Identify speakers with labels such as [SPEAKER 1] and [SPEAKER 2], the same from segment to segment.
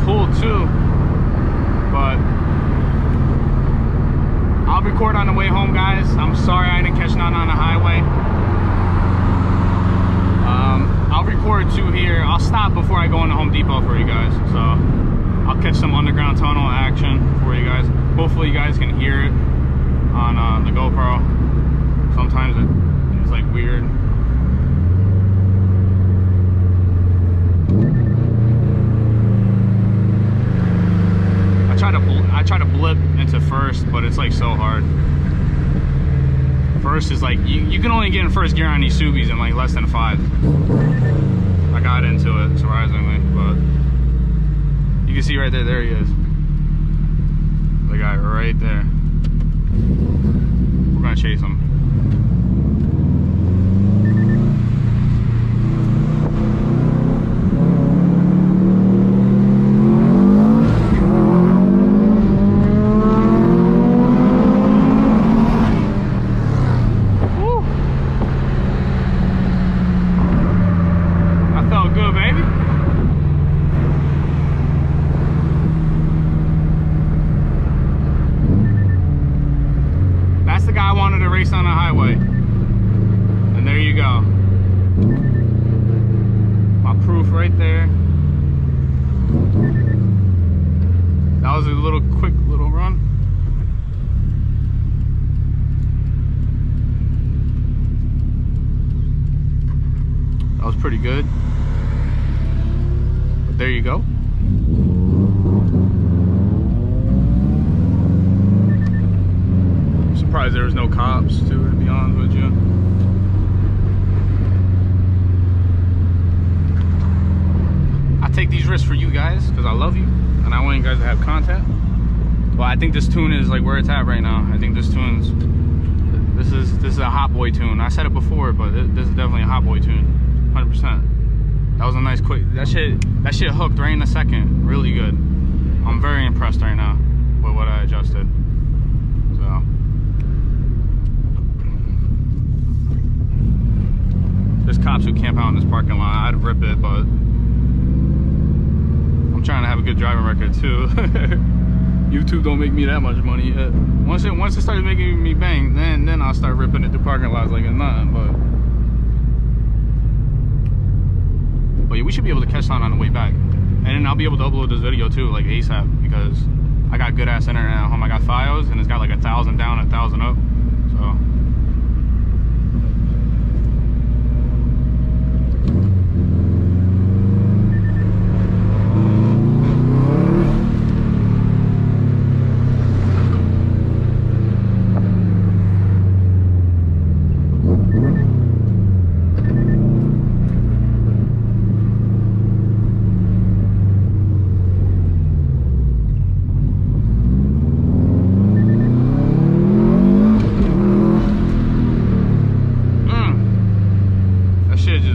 [SPEAKER 1] cool too, but I'll record on the way home, guys. I'm sorry I didn't catch none on the highway. I'll record two here. I'll stop before I go into Home Depot for you guys, so I'll catch some underground tunnel action for you guys. Hopefully you guys can hear it on the GoPro. Sometimes it's like weird. I try to blip into first, but it's like so hard. First is like you can only get in first gear on these Subis in like less than 5. I got into it surprisingly, but you can see right there he is. The guy right there. We're gonna chase him. On the highway, and there you go, my proof right there. That was a little quick little run. That was pretty good, but there you go. Surprised there was no cops too, to be honest with you. I take these risks for you guys because I love you and I want you guys to have content. Well, I think this tune is like where it's at right now. I think this is a hot boy tune. I said it before, but this is definitely a hot boy tune, 100%. That was a nice quick. That shit hooked right in a second. Really good. I'm very impressed right now with what I adjusted. So. There's cops who camp out in this parking lot. I'd rip it, but I'm trying to have a good driving record too. YouTube don't make me that much money yet. Once it starts making me bang, then I'll start ripping it through parking lots like it's nothing. But yeah, we should be able to catch on the way back, and then I'll be able to upload this video too, like ASAP, because I got good ass internet at home. I got Fios, and it's got like 1,000 down, 1,000 up. So.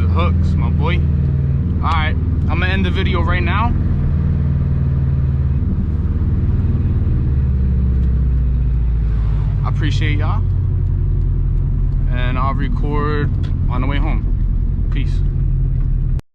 [SPEAKER 1] Hooks, my boy. Alright, I'm gonna end the video right now. I appreciate y'all, and I'll record on the way home. Peace.